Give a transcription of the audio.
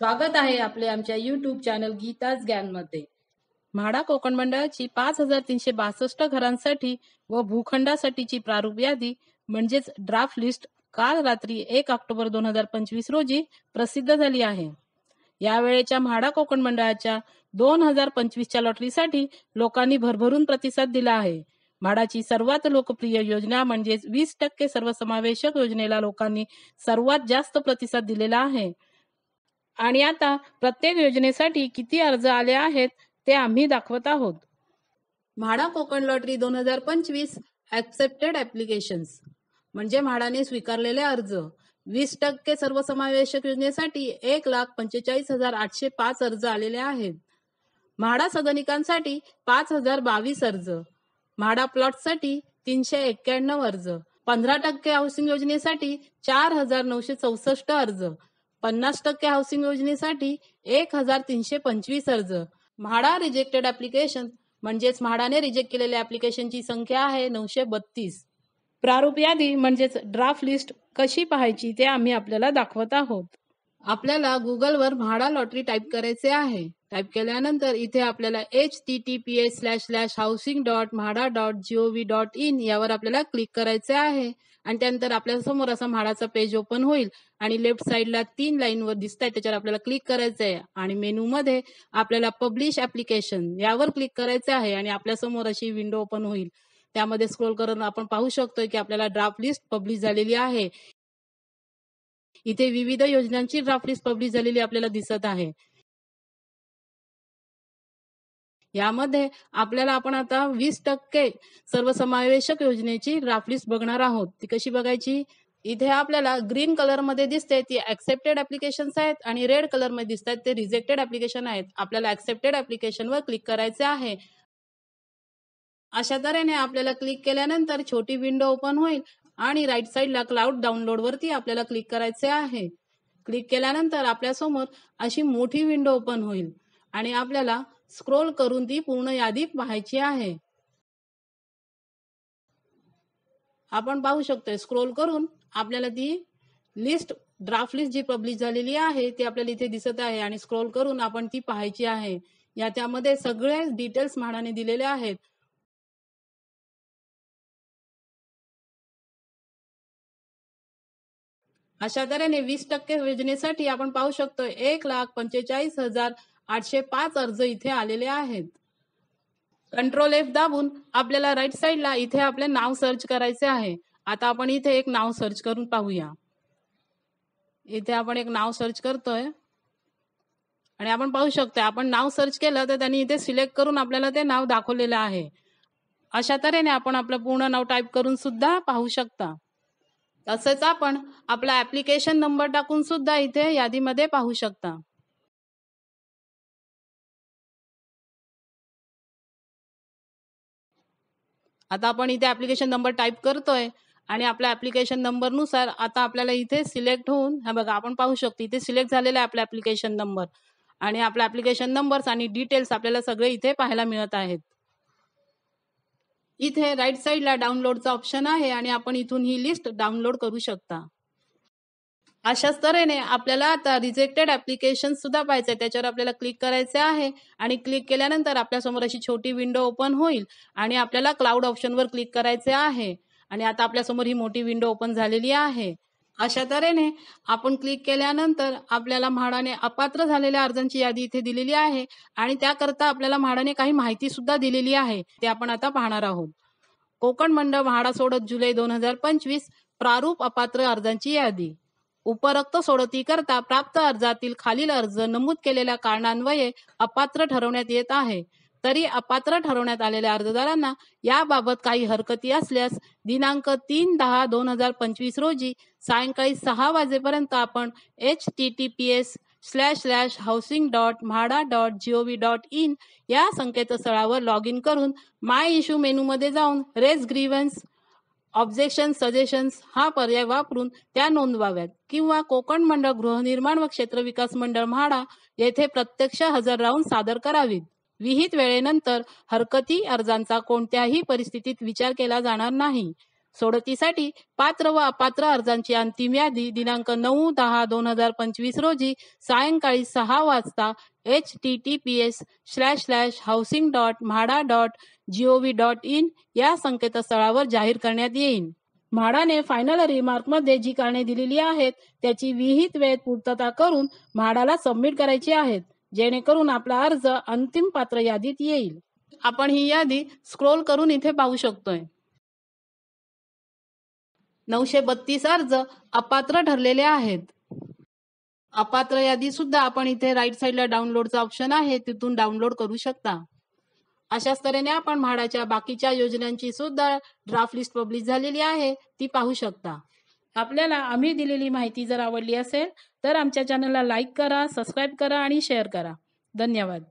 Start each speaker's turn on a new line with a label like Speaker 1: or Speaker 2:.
Speaker 1: स्वागत आहे आपले आमच्या YouTube चॅनल गीताच ज्ञानमध्ये। म्हाडा कोकण मंडळाची 5362 घरांसाठी व भूखंडासाठीची प्रारूप यादी म्हणजेच ड्राफ्ट लिस्ट काल रात्री 1 ऑक्टोबर 2025 रोजी प्रसिद्ध झाली आहे। यावेळेच्या म्हाडा कोकण मंडळाच्या 2025च्या लॉटरीसाठी लोकांनी भरभरून प्रतिसाद दिला आहे। म्हाडाची सर्वात लोकप्रिय योजना म्हणजेच 20% सर्वसमावेशक योजनेला लोकांनी सर्वात जास्त प्रतिसाद दिलेला आहे। आणि आता प्रत्येक योजनेसाठी किती अर्ज आले आहेत ते आम्ही दाखवत आहोत। MHADA Konkan lottery 2025 accepted applications म्हणजे म्हाडाने स्वीकारलेले अर्ज 20% सर्वसमावेशक योजनेसाठी 1,45,805 अर्ज आलेले आहेत। म्हाडा सदनिकांसाठी 5,022 अर्ज, म्हाडा प्लॉटसाठी 391 अर्ज, 15% हाऊसिंग योजनेसाठी 4,964 अर्ज, 50% हाऊसिंग योजनेसाठी 1,325 अर्ज। म्हाडा रिजेक्टेड ऍप्लिकेशन म्हणजेच म्हाडाने रिजेक्ट केलेल्या ऍप्लिकेशनची संख्या आहे 932। प्रारूप यादी म्हणजेच ड्राफ्ट लिस्ट कशी पाहायची ते आम्ही आपल्याला दाखवत आहोत। आपल्याला गुगलवर म्हाडा लॉटरी टाईप करायचे आहे। टाईप केल्यानंतर इथे आपल्याला https://housing.mhada.gov.in यावर आपल्याला क्लिक करायचे आहे आणि त्यानंतर आपल्या समोर असा म्हाडाचा पेज ओपन होईल आणि लेफ्ट साइडला 3 लाईनवर दिसतात त्याच्यावर आपल्याला क्लिक करायचं आहे आणि मेनू मध्ये आपल्याला पब्लिश ऍप्लिकेशन यावर क्लिक करायचे आहे आणि आपल्या समोर अशी विंडो ओपन होईल। त्यामध्ये स्क्रोल करून आपण पाहू शकतो की आपल्याला ड्राफ्ट लिस्ट पब्लिश झालेली आहे। इथे विविध योजनांची ड्राफ्ट लिस्ट पब्लिश झालेली आपल्याला दिसत आहे। यामध्ये आपल्याला आपण आता 20% सर्वसमावेशक योजनेची ड्राफ्ट लिस्ट बघणार आहोत। ती कशी बघायची? इथे आपल्याला ग्रीन कलर मध्ये दिसते ती ऍक्सेप्टेड ऍप्लिकेशन्स आहेत आणि रेड कलर मध्ये दिसतात ते रिजेक्टेड ऍप्लिकेशन आहेत। आपल्याला ऍक्सेप्टेड ऍप्लिकेशन वर क्लिक करायचे आहे। अशा तऱ्हेने आपल्याला क्लिक केल्यानंतर छोटी विंडो ओपन होईल आणि राईट साइडला क्लाउड डाउनलोड वरती आपल्याला क्लिक करायचे आहे। क्लिक केल्यानंतर आपल्या समोर अशी मोठी विंडो ओपन होईल आणि आपल्याला स्क्रोल करून ती पूर्ण यादी पाहायची आहे। आपण पाहू शकतोय स्क्रोल करून आपल्याला ती लिस्ट ड्राफ्ट लिस्ट जी पब्लिश झालेली आहे ती आपल्याला इथे दिसत आहे आणि स्क्रोल करून आपण ती पाहायची आहे। त्यामध्ये सगळे डिटेल्स म्हाडाने दिलेले आहेत। अशा तऱ्हेने 20% योजनेसाठी आपण पाहू शकतो 1,45,805 अर्ज इथे आलेले आहेत। कंट्रोल F दाबून आपल्याला राईट साइडला इथे आपले नाव सर्च करायचे आहे। आता आपण इथे एक नाव सर्च करून पाहूया। इथे आपण एक नाव सर्च करतोय आणि आपण पाहू शकतो आपण नाव सर्च केलं तर त्यांनी इथे सिलेक्ट करून आपल्याला ते नाव दाखवलेलं आहे। अशा तऱ्हेने आपण आपलं पूर्ण नाव टाईप करून सुद्धा पाहू शकता। तसेच आपण आपला ऍप्लिकेशन नंबर टाकून सुद्धा इथे यादीमध्ये पाहू शकता। आता आपण इथे ऍप्लिकेशन नंबर टाईप करतोय आणि आपल्या ऍप्लिकेशन नंबर नुसार आता आपल्याला इथे सिलेक्ट होऊन हा बघा आपण पाहू शकतो इथे सिलेक्ट झालेला आहे आपला ऍप्लिकेशन नंबर आणि आपला ऍप्लिकेशन नंबर्स आणि डिटेल्स आपल्याला सगळे इथे पाहायला मिळत आहेत। इथे राईट साइडला डाउनलोडचा ऑप्शन आहे आणि आपण इथून ही लिस्ट डाउनलोड करू शकता। अशाच तऱ्हेने आपल्याला आता रिजेक्टेड ऍप्लिकेशन सुद्धा पाहायचे त्याच्यावर आपल्याला क्लिक करायचे आहे आणि क्लिक केल्यानंतर आपल्या समोर अशी छोटी विंडो ओपन होईल आणि आपल्याला क्लाउड ऑप्शनवर क्लिक करायचे आहे आणि आता आपल्या समोर ही मोठी विंडो ओपन झालेली आहे। अशा तऱ्हेने आपण क्लिक केल्यानंतर आपल्याला म्हाडाने अपात्र झालेल्या अर्जांची यादी इथे दिलेली आहे आणि त्याकरता आपल्याला म्हाडाने काही माहिती सुद्धा दिलेली आहे ते आपण आता पाहणार आहोत। कोकण मंडळ म्हाडा सोडत जुलै 2025 प्रारूप अपात्र अर्जांची यादी। उपरोक्त सोडतीकरता प्राप्त अर्जातील खालील अर्ज नमूद केलेल्या कारणान्वये अपात्र ठरवण्यात येत आहे। तरी अपात्र ठरवण्यात आलेल्या अर्जदारांना याबाबत काही हरकती असल्यास दिनांक 3/10/2025 रोजी सायंकाळी 6 वाजेपर्यंत आपण https://housing.mhada.gov.in या संकेतस्थळावर लॉग इन करून माय इश्यू मेनूमध्ये जाऊन रेज ग्रीव्हन्स ऑब्जेक्शन सजेशन्स हा पर्याय वापरून त्या नोंदवाव्यात किंवा कोकण मंडळ गृहनिर्माण व क्षेत्र विकास मंडळ म्हाडा येथे प्रत्यक्ष हजर राहून सादर करावीत। विहित वेळेनंतर हरकती अर्जांचा कोणत्याही परिस्थितीत विचार केला जाणार नाही। सोडतीसाठी पात्र व अपात्र अर्जांची अंतिम यादी दिनांक 9/10/2025 रोजी सायंकाळी 6 वाजता https://housing.म्हाडा.gov.in या संकेतस्थळावर जाहीर करण्यात येईल. म्हाडाने फायनल रिमार्कमध्ये जी कारणे दिलेली आहेत त्याची विहित वेळेत पूर्तता करून म्हाडाला सबमिट करायची आहेत, जेणेकरून आपला अर्ज अंतिम पात्र यादीत येईल. आपण ही यादी स्क्रोल करून इथे पाहू शकतोय. 932 अर्ज अपात्र ठरलेले आहेत. अपात्र यादी सुद्धा आपण इथे राईट साईडला डाउनलोडचा ऑप्शन आहे, तिथून डाउनलोड करू शकता. अशाच तऱ्हेने आपण म्हाडाच्या बाकीच्या योजनांची सुद्धा ड्राफ्ट लिस्ट पब्लिश झालेली आहे, ती पाहू शकता. आपल्याला आम्ही दिलेली माहिती जर आवडली असेल तर आमच्या चॅनलला लाईक करा, सबस्क्राईब करा आणि शेअर करा. धन्यवाद.